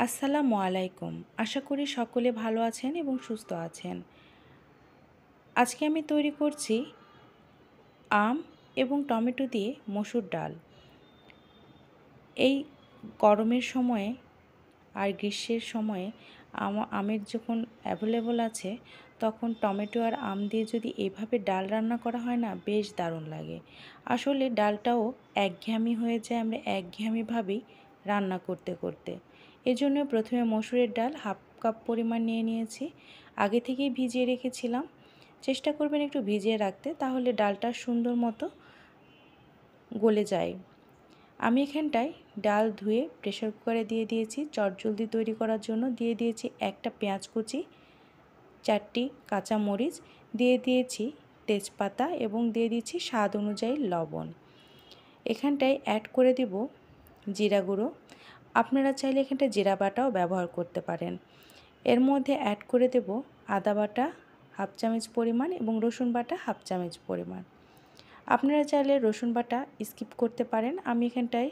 আসসালামু আলাইকুম। আশা করি সকলে ভালো আছেন এবং সুস্থ আছেন। আজকে আমি তৈরি করছি আম এবং টমেটো দিয়ে মসুর ডাল। এই গরমের সময়ে আর গ্রীষ্মের সময়ে আমের যখন অ্যাভেলেবল আছে তখন টমেটো আর আম দিয়ে যদি এভাবে ডাল রান্না করা হয় না, বেশ দারুণ লাগে। আসলে ডালটাও একঘেয়েমি হয়ে যায় আমরা একঘেয়েমিভাবেই রান্না করতে করতে। এজন্য প্রথমে মসুরের ডাল হাফ কাপ পরিমাণ নিয়ে নিয়েছি। আগে থেকেই ভিজিয়ে রেখেছিলাম। চেষ্টা করবেন একটু ভিজিয়ে রাখতে, তাহলে ডালটা সুন্দর মতো গলে যায়। আমি এখানটায় ডাল ধুয়ে প্রেসার কুকারে দিয়ে দিয়েছি চটজলদি তৈরি করার জন্য। দিয়ে দিয়েছি একটা পেঁয়াজ কুচি, 4টি কাঁচামরিচ, দিয়ে দিয়েছি তেজপাতা এবং দিয়ে দিচ্ছি স্বাদ অনুযায়ী লবণ। এখানটায় অ্যাড করে দেব জিরা গুঁড়ো। আপনারা চাইলে এখানটায় জিরা বাটাও ব্যবহার করতে পারেন। এর মধ্যে অ্যাড করে দেব আদা বাটা হাফ চামচ পরিমাণ এবং রসুন বাটা হাফ চামচ পরিমাণ। আপনারা চাইলে রসুন বাটা স্কিপ করতে পারেন। আমি এখানটায়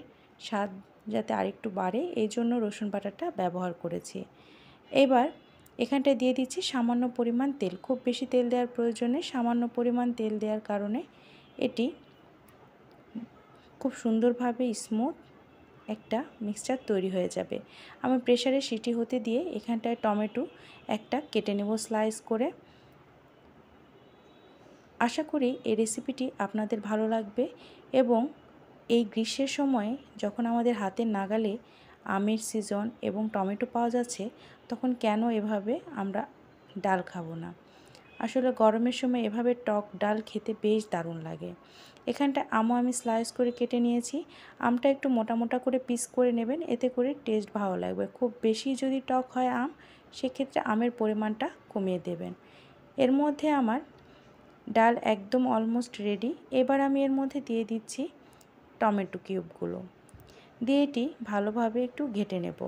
স্বাদ যাতে আরেকটু বাড়ে এই জন্য রসুন বাটাটা ব্যবহার করেছি। এবার এখানটায় দিয়ে দিচ্ছি সামান্য পরিমাণ তেল। খুব বেশি তেল দেওয়ার প্রয়োজন নেই, সামান্য পরিমাণ তেল দেওয়ার কারণে এটি খুব সুন্দরভাবে স্মুথ একটা মিক্সচার তৈরি হয়ে যাবে। আমি প্রেসারে সিটি হতে দিয়ে এখানটায় টমেটো একটা কেটে নেব স্লাইস করে। আশা করি এই রেসিপিটি আপনাদের ভালো লাগবে এবং এই গ্রীষ্মের সময়ে যখন আমাদের হাতের নাগালে আমের সিজন এবং টমেটো পাওয়া যাচ্ছে, তখন কেন এভাবে আমরা ডাল খাবো না। আসলে গরমের সময় এভাবে টক ডাল খেতে বেশ দারুণ লাগে। এখানটা আমও আমি স্লাইস করে কেটে নিয়েছি। আমটা একটু মোটা মোটা করে পিস করে নেবেন, এতে করে টেস্ট ভালো লাগবে। খুব বেশি যদি টক হয় আম, সেক্ষেত্রে আমের পরিমাণটা কমিয়ে দেবেন। এর মধ্যে আমার ডাল একদম অলমোস্ট রেডি। এবার আমি এর মধ্যে দিয়ে দিচ্ছি টমেটো কিউবগুলো, দিয়ে এটি ভালোভাবে একটু ঘেটে নেব।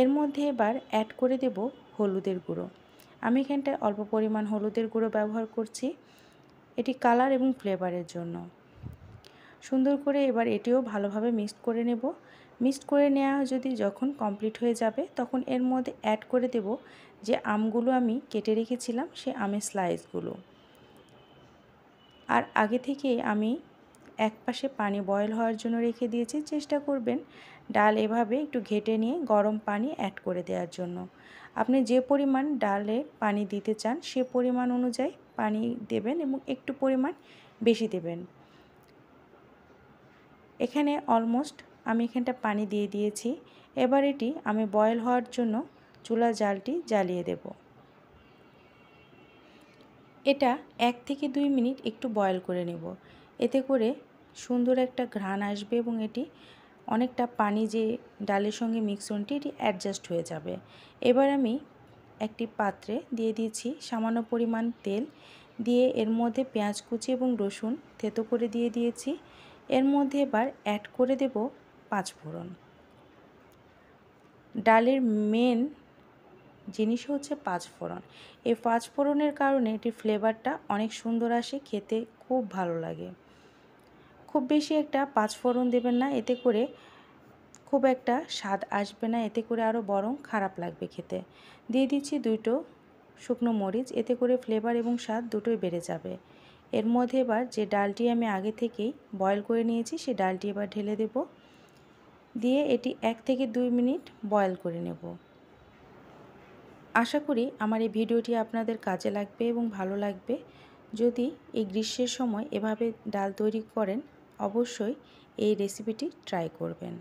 এর মধ্যে এবার অ্যাড করে দেব হলুদের গুঁড়ো। আমি এখানটায় অল্প পরিমাণ হলুদের গুঁড়ো ব্যবহার করছি, এটি কালার এবং ফ্লেভারের জন্য। সুন্দর করে এবার এটিও ভালোভাবে মিক্সড করে নেব। মিক্সড করে নেওয়া যদি যখন কমপ্লিট হয়ে যাবে, তখন এর মধ্যে অ্যাড করে দেব যে আমগুলো আমি কেটে রেখেছিলাম, সে আমের স্লাইসগুলো। আর আগে থেকে আমি একপাশে পানি বয়েল হওয়ার জন্য রেখে দিয়েছি। চেষ্টা করবেন ডাল এভাবে একটু ঘেটে নিয়ে গরম পানি অ্যাড করে দেওয়ার জন্য। আপনি যে পরিমাণ ডালে পানি দিতে চান সে পরিমাণ অনুযায়ী পানি দেবেন এবং একটু পরিমাণ বেশি দেবেন। এখানে অলমোস্ট আমি এখানটা পানি দিয়ে দিয়েছি। এবার এটি আমি বয়েল হওয়ার জন্য চুলার জালটি জ্বালিয়ে দেব। এটা 1 থেকে 2 মিনিট একটু বয়েল করে নেব। এতে করে সুন্দর একটা ঘ্রাণ আসবে এবং এটি অনেকটা পানি যে ডালের সঙ্গে মিশ্রণটি এটি অ্যাডজাস্ট হয়ে যাবে। এবার আমি একটি পাত্রে দিয়ে দিয়েছি সামান্য পরিমাণ তেল, দিয়ে এর মধ্যে পেঁয়াজ কুচি এবং রসুন থেতো করে দিয়ে দিয়েছি। এর মধ্যে এবার অ্যাড করে দেব 5 ফোড়ন। ডালের মেন জিনিস হচ্ছে 5 ফোড়ন। এই 5 ফোড়নের কারণে এটির ফ্লেভারটা অনেক সুন্দর আসে, খেতে খুব ভালো লাগে। খুব বেশি একটা 5 ফোড়ন দেবেন না, এতে করে খুব একটা স্বাদ আসবে না, এতে করে আরও বরং খারাপ লাগবে খেতে। দিয়ে দিচ্ছি 2টো শুকনো মরিচ, এতে করে ফ্লেভার এবং স্বাদ দুটোই বেড়ে যাবে। এর মধ্যে এবার যে ডালটি আমি আগে থেকেই বয়েল করে নিয়েছি সে ডালটি এবার ঢেলে দেব, দিয়ে এটি 1 থেকে 2 মিনিট বয়েল করে নেব। আশা করি আমার এই ভিডিওটি আপনাদের কাজে লাগবে এবং ভালো লাগবে। যদি এই গ্রীষ্মের সময় এভাবে ডাল তৈরি করেন, অবশ্যই এই রেসিপিটি ট্রাই করবেন।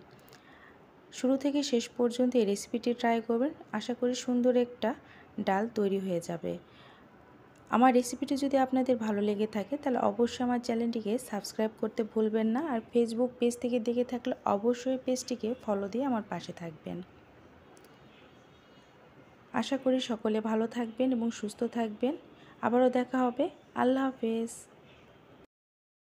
শুরু থেকে শেষ পর্যন্ত এই রেসিপিটি ট্রাই করবেন, আশা করি সুন্দর একটা ডাল তৈরি হয়ে যাবে। আমার রেসিপিটি যদি আপনাদের ভালো লেগে থাকে তাহলে অবশ্যই আমার চ্যানেলটিকে সাবস্ক্রাইব করতে ভুলবেন না। আর ফেসবুক পেজ থেকে দেখে থাকলে অবশ্যই পেজটিকে ফলো দিয়ে আমার পাশে থাকবেন। আশা করি সকলে ভালো থাকবেন এবং সুস্থ থাকবেন। আবারও দেখা হবে। আল্লাহ হাফেজ।